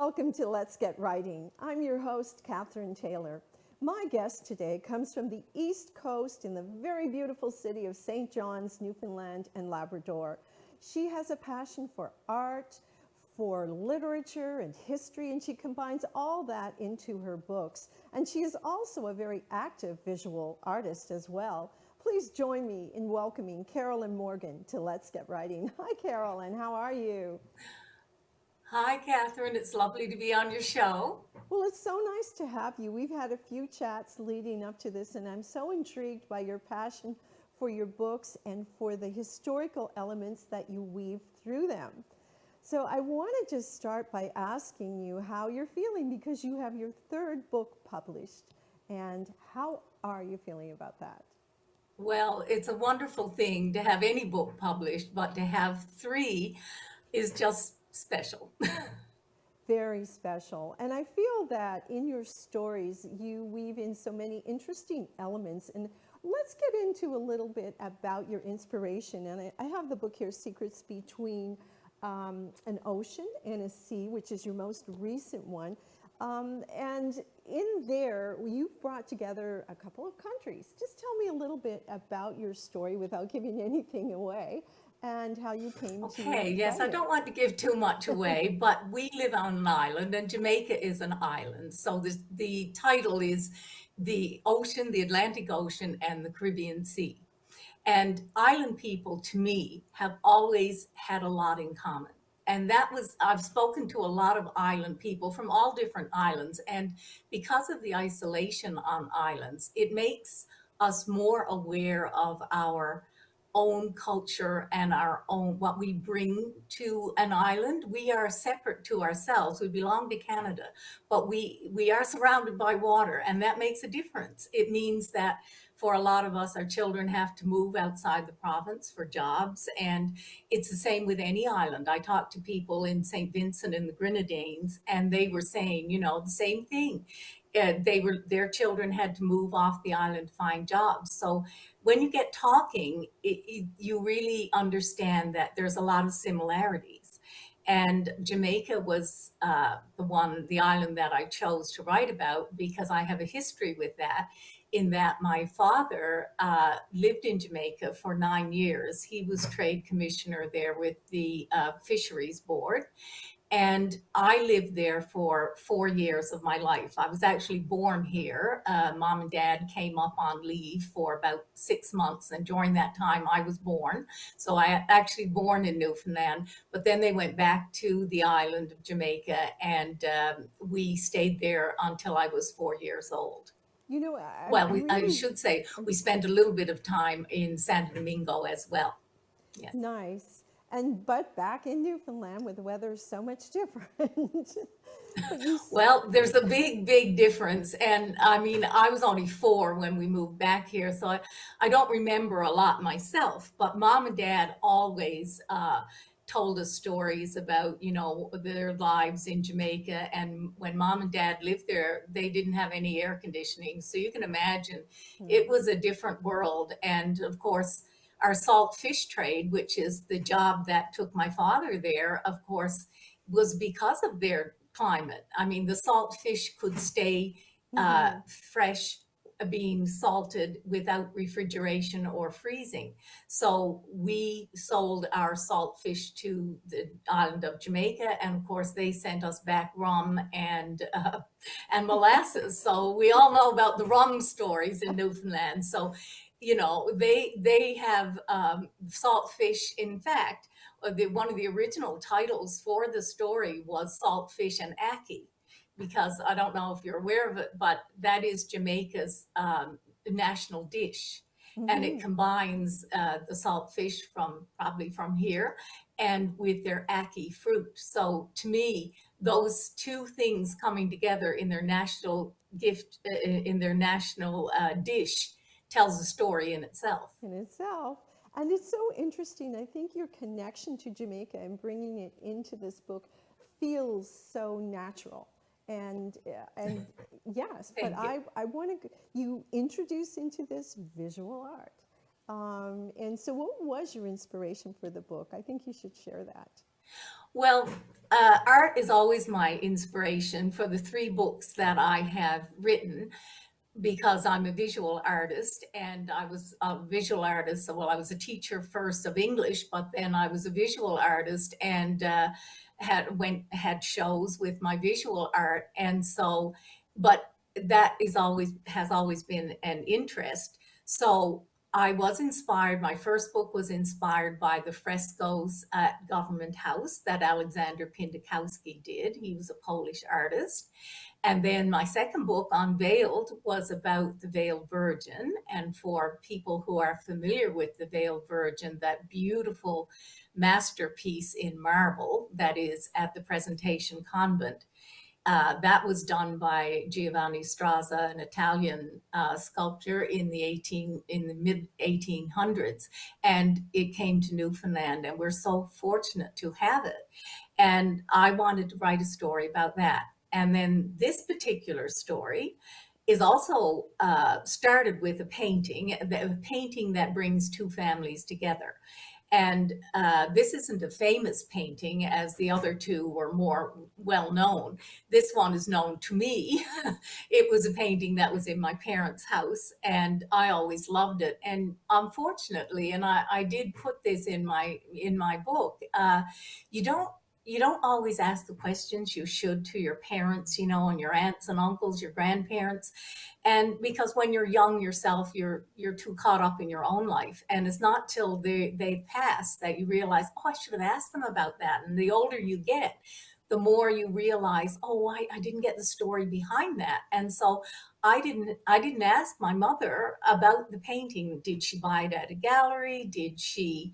Welcome to Let's Get Writing. I'm your host, Kathryn Taylor. My guest today comes from the East Coast in the very beautiful city of St. John's, Newfoundland and Labrador. She has a passion for art, for literature and history, and she combines all that into her books. And she is also a very active visual artist as well. Please join me in welcoming Carolyn Morgan to Let's Get Writing. Hi, Carolyn. How are you? Hi, Kathryn. It's lovely to be on your show. Well, it's so nice to have you. We've had a few chats leading up to this, and I'm so intrigued by your passion for your books and for the historical elements that you weave through them. So I want to just start by asking you how you're feeling, because you have your third book published. And how are you feeling about that? Well, it's a wonderful thing to have any book published, but to have three is just special. Very special. And I feel that in your stories, you weave in so many interesting elements. And let's get into a little bit about your inspiration. And I have the book here, Secrets Between an Ocean and a Sea, which is your most recent one. And in there, you've brought together a couple of countries. Just tell me a little bit about your story without giving anything away, and how you came to Okay, yes, write I it. don't want to give too much away, but we live on an island, and Jamaica is an island. So the title is The Ocean, the Atlantic Ocean, and the Caribbean Sea. And island people, to me, have always had a lot in common. And I've spoken to a lot of island people from all different islands. And because of the isolation on islands, it makes us more aware of our own culture and our own what we bring to an island. We are separate to ourselves. We belong to Canada, but we are surrounded by water, and that makes a difference. It means that for a lot of us, our children have to move outside the province for jobs, and it's the same with any island. I talked to people in St. Vincent and the Grenadines, and they were saying, the same thing. Their children had to move off the island to find jobs. So when you get talking, you really understand that there's a lot of similarities. And Jamaica was the island that I chose to write about, because I have a history with that, in that my father lived in Jamaica for 9 years. He was trade commissioner there with the Fisheries Board. And I lived there for 4 years of my life. I was actually born here. Mom and dad came up on leave for about 6 months, and during that time I was born. So I actually born in Newfoundland, but then they went back to the island of Jamaica, and we stayed there until I was 4 years old. You know, I, Well, I'm I really should say we spent a little bit of time in Santo Domingo as well. Yes. nice. But back in Newfoundland, where the weather is so much different. But Well, there's a big, big difference. And I mean, I was only 4 when we moved back here, so I don't remember a lot myself. But mom and dad always told us stories about, their lives in Jamaica. And when mom and dad lived there, they didn't have any air conditioning. So you can imagine it was a different world. And of course, our salt fish trade, which is the job that took my father there, of course, was because of their climate. I mean, the salt fish could stay fresh, being salted without refrigeration or freezing. So we sold our salt fish to the island of Jamaica, and of course, they sent us back rum and molasses. So we all know about the rum stories in Newfoundland. So they have salt fish. In fact, one of the original titles for the story was Salt Fish and Ackee, because I don't know if you're aware of it, but that is Jamaica's national dish. And it combines the salt fish probably from here and with their ackee fruit. So to me, those two things coming together in their national gift, in their national dish, tells a story in itself. in itself. And it's so interesting. I think your connection to Jamaica and bringing it into this book feels so natural. And yes, but Thank you. I want to, you introduce into this visual art. And so what was your inspiration for the book? I think you should share that. Well, art is always my inspiration for the three books that I have written, because I'm a visual artist, and I was a visual artist. Well, I was a teacher first of English, but then I was a visual artist, and had shows with my visual art. And so, but that is always has always been an interest. So I was inspired. My first book was inspired by the frescoes at Government House that Alexander Pindakowski did. He was a Polish artist. And then my second book, Unveiled, was about the Veiled Virgin. And for people who are familiar with the Veiled Virgin, that beautiful masterpiece in marble that is at the Presentation Convent, that was done by Giovanni Strazza, an Italian sculptor in the mid 1800s, and it came to Newfoundland, and we're so fortunate to have it. And I wanted to write a story about that. And then this particular story is also started with a painting that brings two families together. And this isn't a famous painting, as the other two were more well known. This one is known to me. It was a painting that was in my parents' house, and I always loved it. And unfortunately, and I did put this in my book, you don't always ask the questions you should to your parents, and your aunts and uncles, your grandparents. And because when you're young yourself, you're too caught up in your own life. And it's not till they pass that you realize, oh, I should have asked them about that. And the older you get, the more you realize, oh, I didn't get the story behind that. And so I didn't ask my mother about the painting. Did she buy it at a gallery? Did she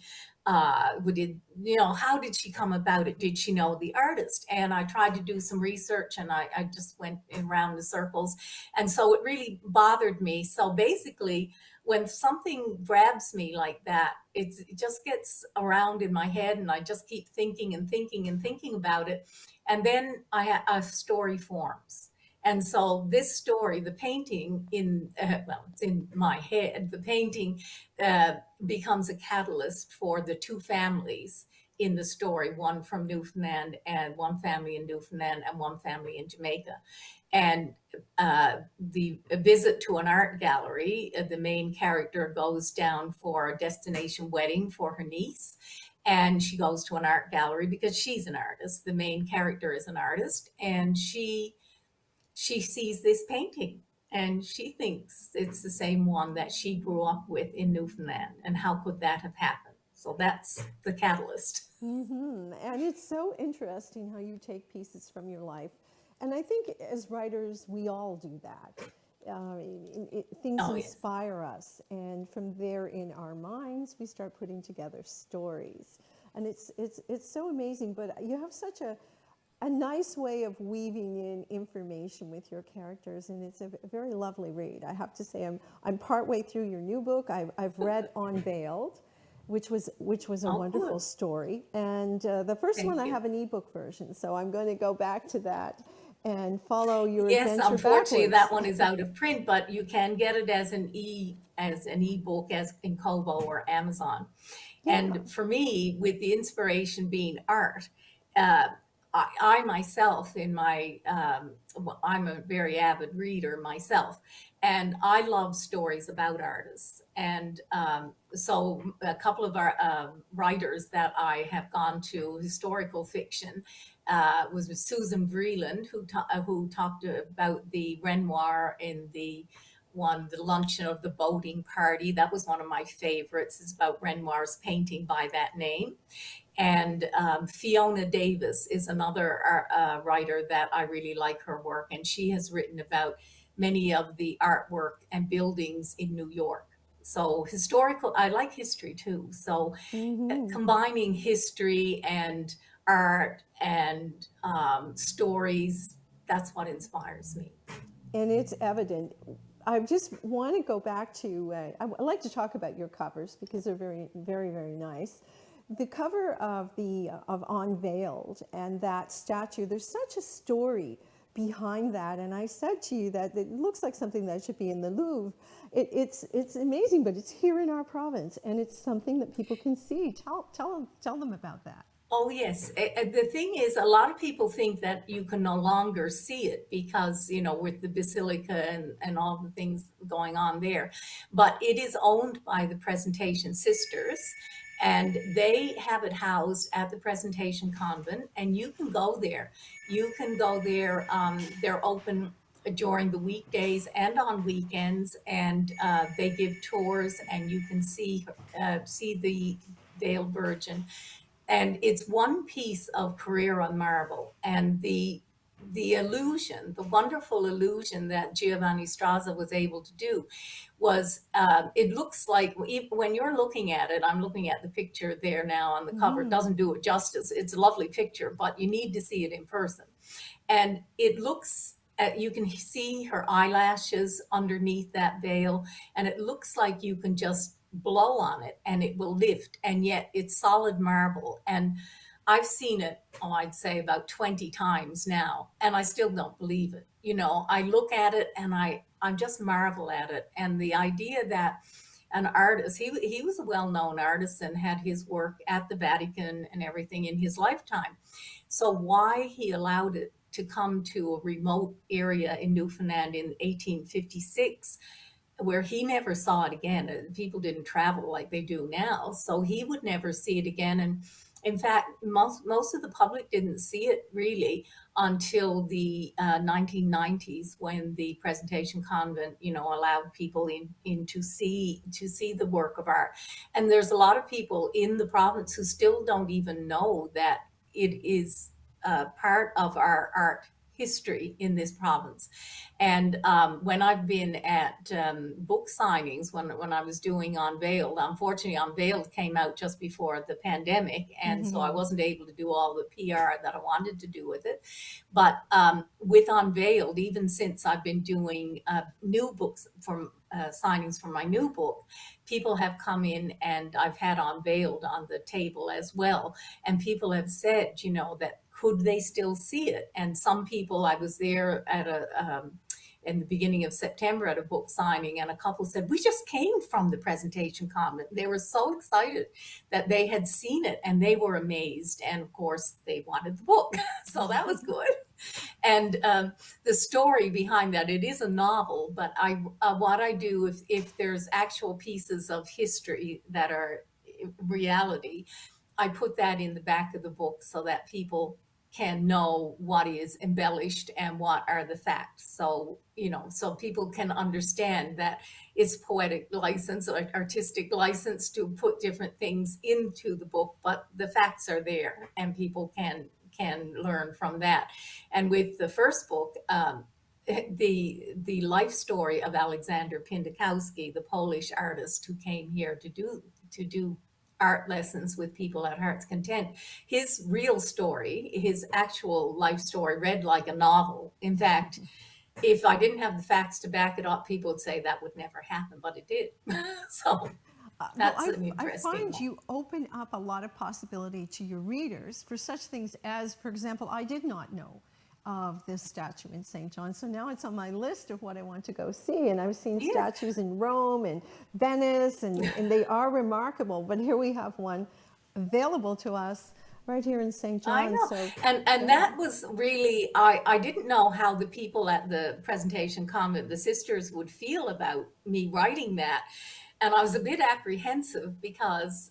how did she come about it? Did she know the artist? And I tried to do some research, and I just went in round the circles. And so it really bothered me. So basically, when something grabs me like that, it just gets around in my head, and I just keep thinking and thinking and thinking about it. And then a story forms. And so this story, the painting it's in my head, the painting becomes a catalyst for the two families in the story, one from Newfoundland, and one family in Newfoundland and one family in Jamaica. And the visit to an art gallery, the main character goes down for a destination wedding for her niece. And she goes to an art gallery because she's an artist. The main character is an artist, and she sees this painting, and she thinks it's the same one that she grew up with in Newfoundland. And how could that have happened? So that's the catalyst. Mm-hmm. And it's so interesting how you take pieces from your life. And I think as writers, we all do that. Things inspire us. And from there, in our minds, we start putting together stories. And it's so amazing. But you have such a nice way of weaving in information with your characters, and it's a very lovely read. I have to say, I'm partway through your new book. I've read Unveiled, which was a wonderful good story, and the first Thank one I you. have an ebook version, so I'm going to go back to that and follow your Yes, adventure unfortunately, backwards. that one is out of print, but you can get it as an ebook, as in Kobo or Amazon. Yeah. And for me, with the inspiration being art, I myself, I'm a very avid reader myself, and I love stories about artists. And so a couple of our writers that I have gone to historical fiction was with Susan Vreeland, who talked about the Renoir in the luncheon of the boating party. That was one of my favorites. It's about Renoir's painting by that name. And Fiona Davis is another writer that I really like her work. And she has written about many of the artwork and buildings in New York. So I like history too. So combining history and art and stories, that's what inspires me. And it's evident. I just want to go back to, I like to talk about your covers because they're very, very, very nice. The cover of Unveiled and that statue, there's such a story behind that. And I said to you that it looks like something that should be in the Louvre. It's amazing, but it's here in our province, and it's something that people can see. Tell them about that. Oh, yes. The thing is, a lot of people think that you can no longer see it because, with the basilica and all the things going on there. But it is owned by the Presentation Sisters, and they have it housed at the Presentation Convent, and you can go there. You can go there. They're open during the weekdays and on weekends, and they give tours, and you can see the Veiled Virgin, and it's one piece of career on marble, and the illusion, the wonderful illusion that Giovanni Straza was able to do was, it looks like, when you're looking at it, I'm looking at the picture there now on the cover. It Mhm. doesn't do it justice. It's a lovely picture, but you need to see it in person. And it looks, you can see her eyelashes underneath that veil, and it looks like you can just blow on it and it will lift, and yet it's solid marble. And I've seen it, oh, I'd say about 20 times now, and I still don't believe it. I look at it and I just marvel at it. And the idea that an artist, he was a well-known artist and had his work at the Vatican and everything in his lifetime. So why he allowed it to come to a remote area in Newfoundland in 1856, where he never saw it again. People didn't travel like they do now, so he would never see it again. And in fact, most of the public didn't see it really until the 1990s, when the Presentation Convent, allowed people in to see the work of art. And there's a lot of people in the province who still don't even know that it is part of our art history in this province. And when I've been at book signings, when I was doing Unveiled, unfortunately, Unveiled came out just before the pandemic, and so I Mhm. wasn't able to do all the PR that I wanted to do with it. But with Unveiled, even since I've been doing new books from signings for my new book, people have come in, and I've had Unveiled on the table as well. And people have said, that could they still see it? And some people, I was there at in the beginning of September at a book signing, and a couple said, we just came from the Presentation Convent. They were so excited that they had seen it, and they were amazed. And of course, they wanted the book. So that was good. And the story behind that, it is a novel, but what I do, if there's actual pieces of history that are reality, I put that in the back of the book so that people can know what is embellished and what are the facts. So people can understand that it's poetic license or artistic license to put different things into the book, but the facts are there, and people can learn from that. And with the first book, the life story of Alexander Pindakowski, the Polish artist who came here to do art lessons with people at Heart's Content. His real story, his actual life story, read like a novel. In fact, if I didn't have the facts to back it up, people would say that would never happen, but it did. So Well, that's an I interesting find one. you open up a lot of possibility to your readers for such things as, for example, I did not know of this statue in St. John. So now it's on my list of what I want to go see. And I've seen Yeah, statues in Rome and Venice, and they are remarkable. But here we have one available to us right here in St. I John. know. So And that was really, I didn't know how the people at the Presentation Convent, the sisters, would feel about me writing that. And I was a bit apprehensive because,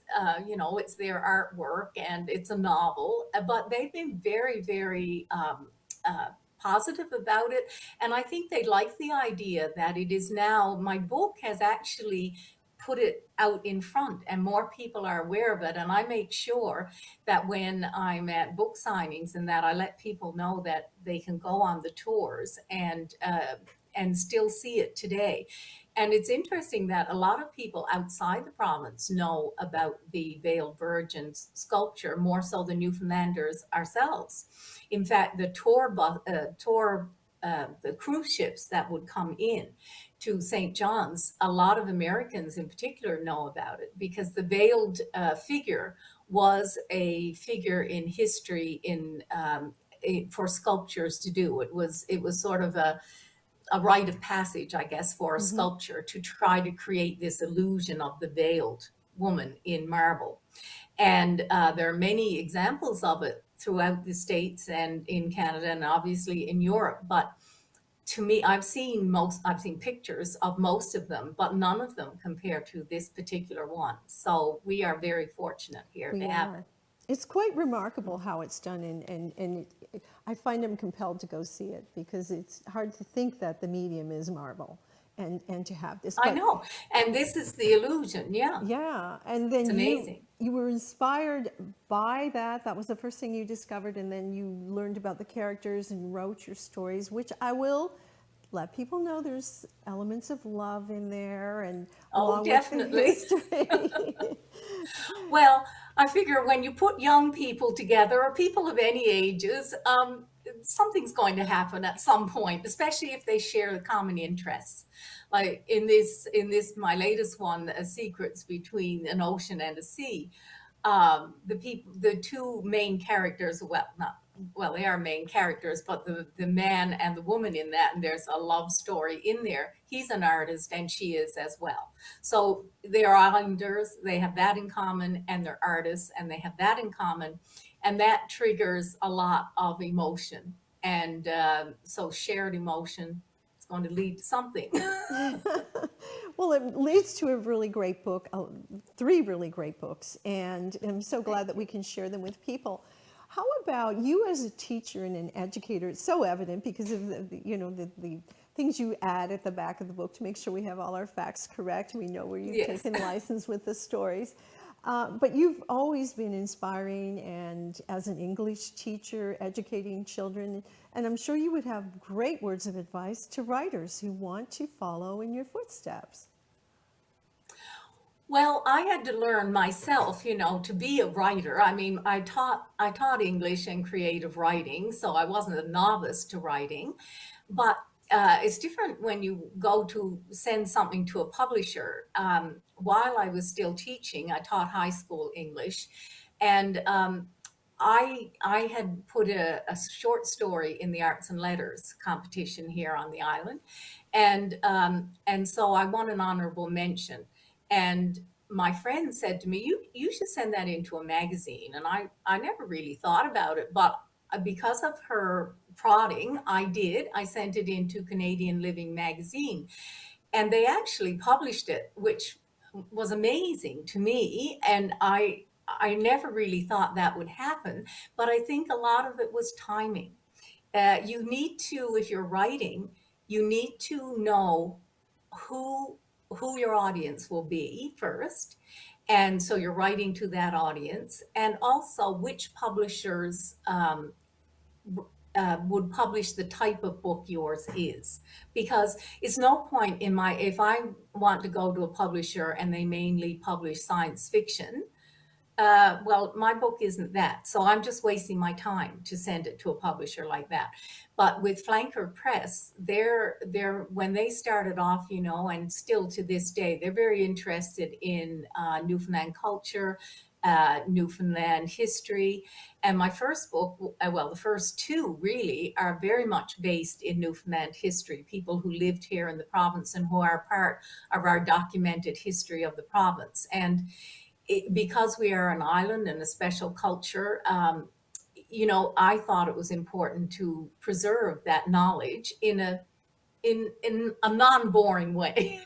it's their artwork and it's a novel, but they've been very, very uh, positive about it. And I think they like the idea that it is now, my book has actually put it out in front, and more people are aware of it. And I make sure that when I'm at book signings and that, I let people know that they can go on the tours and still see it today. And it's interesting that a lot of people outside the province know about the Veiled Virgin sculpture more so than Newfoundlanders ourselves. In fact, the cruise ships that would come in to St. John's, a lot of Americans in particular know about it, because the veiled figure was a figure in history for sculptures to do. It was sort of a rite of passage, I guess, for a mhm. sculpture to try to create this illusion of the veiled woman in marble. And there are many examples of it throughout the States and in Canada and obviously in Europe. But to me, I've seen pictures of most of them, but none of them compare to this particular one. So we are very fortunate here to We have are. it. It's quite remarkable how it's done, I find I'm compelled to go see it because it's hard to think that the medium is marble and to have this. I But know. And this is the illusion. Yeah. yeah, and It's then amazing. you were inspired by that. That was the first thing you discovered, and then you learned about the characters and wrote your stories, which I will let people know there's elements of love in there, and Oh, along with the definitely. history. Well, I figure when you put young people together or people of any ages, something's going to happen at some point, especially if they share the common interests. Like my latest one, Secrets Between an Ocean and a Sea. The two main characters, they are main characters, but the man and the woman in that, and there's a love story in there. He's an artist and she is as well. So they are islanders, they have that in common, and they're artists and they have that in common. And that triggers a lot of emotion. And so shared emotion is going to lead to something. Well, it leads to a really great book, three really great books, and I'm so glad that we can share them with people. How about you as a teacher and an educator? It's so evident because of the things you add at the back of the book to make sure we have all our facts correct. We know where you've Yes. taken license with the stories. But you've always been inspiring, and as an English teacher, educating children, and I'm sure you would have great words of advice to writers who want to follow in your footsteps. Well, I had to learn myself, to be a writer. I mean, I taught English and creative writing, so I wasn't a novice to writing. But it's different when you go to send something to a publisher. While I was still teaching, I taught high school English, and I had put a short story in the Arts and Letters competition here on the island, and so I won an honorable mention. And my friend said to me, "You should send that into a magazine." And I never really thought about it, but because of her prodding, I did. I sent it into Canadian Living magazine, and they actually published it, which was amazing to me. And I never really thought that would happen, but I think a lot of it was timing. You need to, if you're writing, you need to know who who your audience will be first, and so you're writing to that audience, and also which publishers would publish the type of book yours is, because it's no point if I want to go to a publisher and they mainly publish science fiction. Well, my book isn't that, so I'm just wasting my time to send it to a publisher like that. But with Flanker Press, they're when they started off, and still to this day, they're very interested in Newfoundland culture, Newfoundland history. And my first book, well, the first two really are very much based in Newfoundland history, people who lived here in the province and who are part of our documented history of the province. And because we are an island and a special culture, I thought it was important to preserve that knowledge in a non-boring way.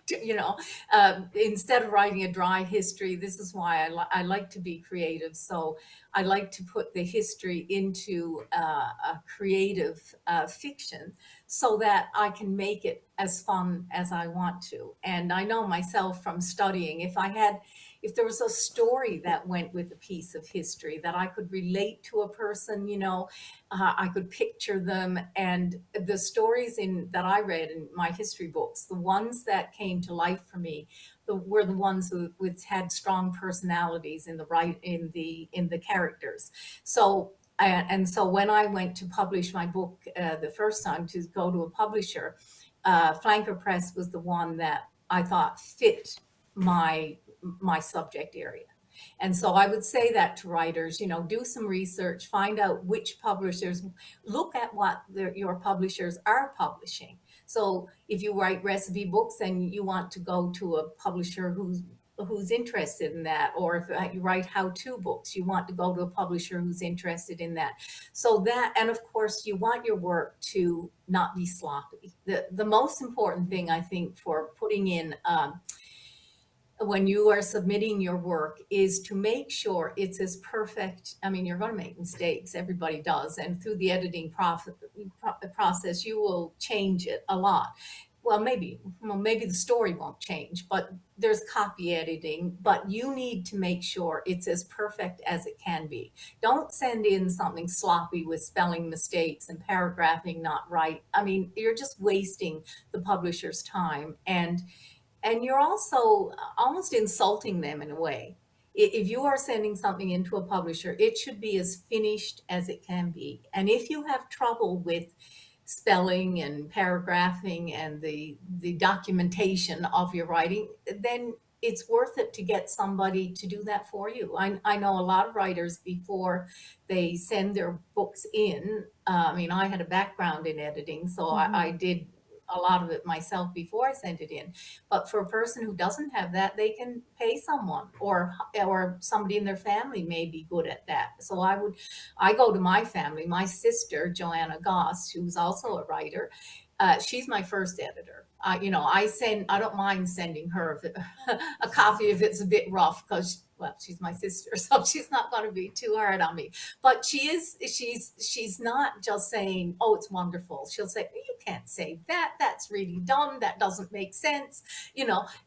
Instead of writing a dry history, this is why I like to be creative. So I like to put the history into a creative fiction so that I can make it as fun as I want to. And I know myself from studying, if there was a story that went with a piece of history that I could relate to a person, I could picture them. And the stories that I read in my history books, the ones that came to life for me, were the ones which had strong personalities in the characters. So and so when I went to publish my book the first time, to go to a publisher, Flanker Press was the one that I thought fit my subject area. And so I would say that to writers, do some research, find out which publishers, look at what your publishers are publishing. So if you write recipe books and you want to go to a publisher who's who's interested in that, or if you write how-to books, you want to go to a publisher who's interested in that. So that, and of course, you want your work to not be sloppy. The most important thing I think for putting in when you are submitting your work is to make sure it's as perfect. I mean, you're going to make mistakes, everybody does, and through the editing process, you will change it a lot. Well, maybe the story won't change, but there's copy editing, but you need to make sure it's as perfect as it can be. Don't send in something sloppy with spelling mistakes and paragraphing not right. I mean, you're just wasting the publisher's time, and you're also almost insulting them in a way. If you are sending something into a publisher, it should be as finished as it can be. And if you have trouble with spelling and paragraphing and the documentation of your writing, then it's worth it to get somebody to do that for you. I know a lot of writers, before they send their books in, I mean, I had a background in editing, so I did a lot of it myself before I sent it in. But for a person who doesn't have that, they can pay someone, or somebody in their family may be good at that. So I go to my family. My sister, Joanna Goss, who's also a writer, she's my first editor. I don't mind sending her a copy if it's a bit rough, because, well, she's my sister, so she's not going to be too hard on me. But she's not just saying, oh, it's wonderful. She'll say, you can't say that. That's really dumb. That doesn't make sense,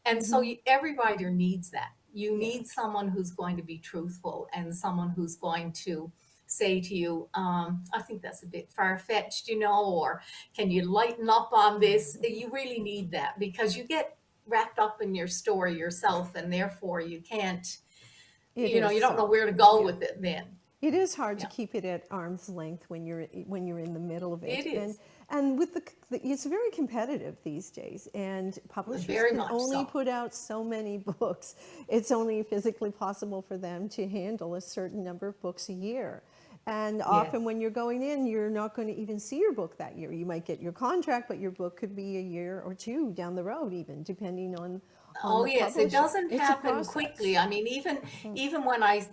And so every writer needs that. You need someone who's going to be truthful, and someone who's going to say to you, I think that's a bit far-fetched, or can you lighten up on this? You really need that, because you get wrapped up in your story yourself, and therefore you can't, you don't know where to go with it then. It is hard to keep it at arm's length when you're in the middle of it. It is. And with it's very competitive these days, and publishers can only put out so many books. It's only physically possible for them to handle a certain number of books a year. And often when you're going in, you're not going to even see your book that year. You might get your contract, but your book could be a year or two down the road, even depending on Oh yes, publisher. it doesn't happen quickly. I mean, even when I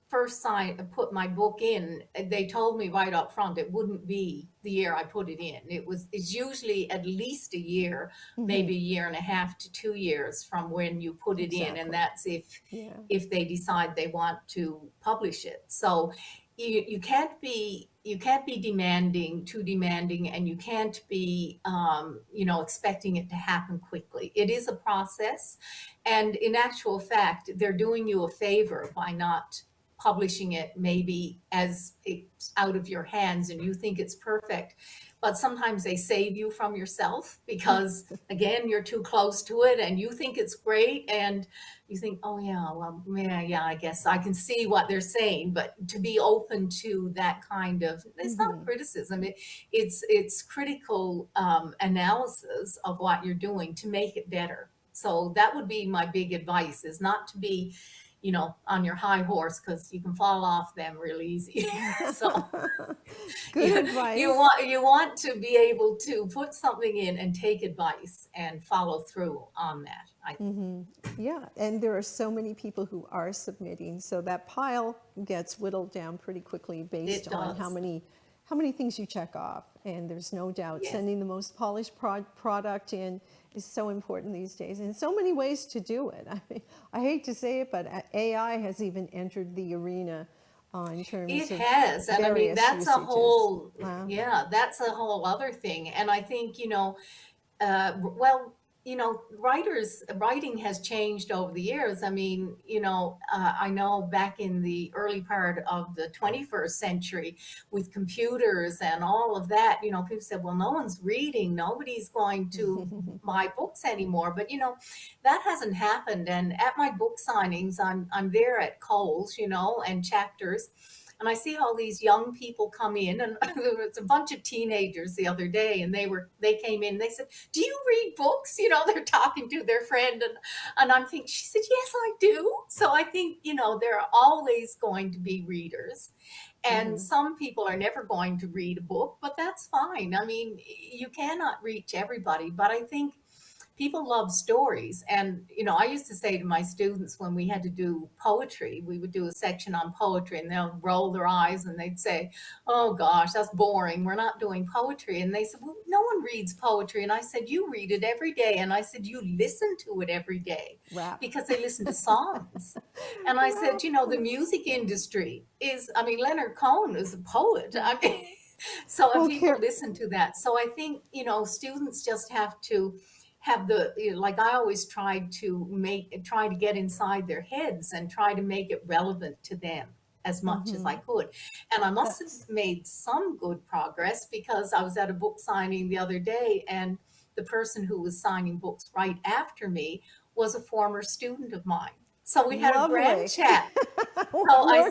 first put my book in, they told me right up front it wouldn't be the year I put it in. It's usually at least a year, maybe a year and a half to 2 years from when you put it in, and that's if they decide they want to publish it. So you can't be too demanding, and you can't be expecting it to happen quickly. It is a process, and in actual fact, they're doing you a favor by not publishing it maybe as it's out of your hands and you think it's perfect. But sometimes they save you from yourself, because again, you're too close to it and you think it's great, and you think, oh yeah, well, yeah, I guess I can see what they're saying. But to be open to that kind of, it's not criticism, it's critical analysis of what you're doing to make it better. So that would be my big advice, is not to be on your high horse, because you can fall off them real easy. So good advice. You want to be able to put something in and take advice and follow through on that, I think. Yeah, and there are so many people who are submitting, so that pile gets whittled down pretty quickly based on how many things you check off. And there's no doubt sending the most polished product in is so important these days, and so many ways to do it. I mean, I hate to say it, but AI has even entered the arena in terms of it has, and I mean, that's usages. a whole that's a whole other thing. And I think writing has changed over the years. I mean, I know back in the early part of the 21st century with computers and all of that, people said, well, no one's reading, nobody's going to buy books anymore. But, that hasn't happened. And at my book signings, I'm there at Coles, and Chapters. And I see all these young people come in, and there was a bunch of teenagers the other day, and they came in, and they said, do you read books? They're talking to their friend, and I'm thinking, she said, yes, I do. So I think, there are always going to be readers, and some people are never going to read a book, but that's fine. I mean, you cannot reach everybody, but I think people love stories. And, I used to say to my students when we had to do poetry, we would do a section on poetry, and they'll roll their eyes and they'd say, oh gosh, that's boring. We're not doing poetry. And they said, well, no one reads poetry. And I said, you read it every day. And I said, you listen to it every day Wow. because they listen to songs. And I said, the music industry is, Leonard Cohen is a poet. So Well, and people listen to that. So I think, students just have to have like I always try to get inside their heads and try to make it relevant to them as much as I could. And I must have made some good progress, because I was at a book signing the other day, and the person who was signing books right after me was a former student of mine. So we had a grand chat. So I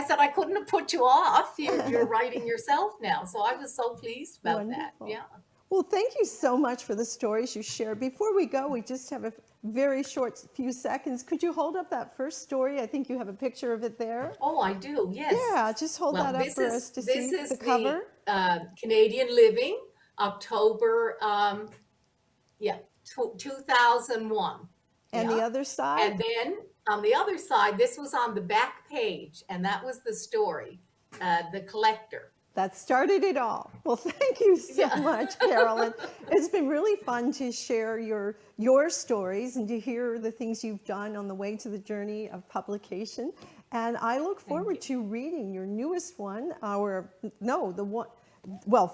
said, I couldn't have put you off. You're writing yourself now. So I was so pleased about that. Yeah. Well, thank you so much for the stories you shared. Before we go, we just have a very short few seconds. Could you hold up that first story? I think you have a picture of it there. Oh, I do. Yes. Yeah, just hold that up for us to see the cover. Canadian Living, October, 2001. And the other side? And then on the other side, this was on the back page, and that was the story, The Collector. That started it all. Well, thank you so much, Carolyn. It's been really fun to share your stories and to hear the things you've done on the way to the journey of publication. And I look forward to reading your newest one,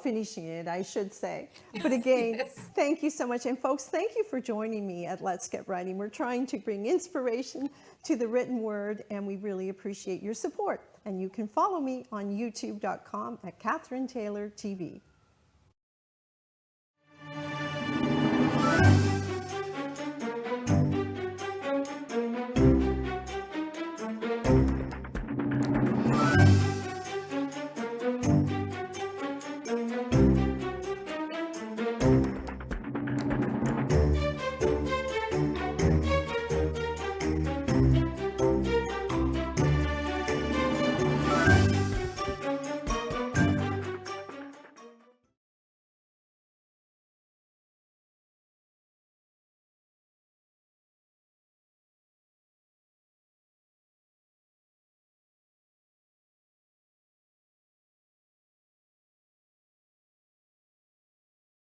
finishing it, I should say. But again, thank you so much. And folks, thank you for joining me at Let's Get Writing. We're trying to bring inspiration to the written word, and we really appreciate your support. And you can follow me on youtube.com at Kathryn Taylor TV.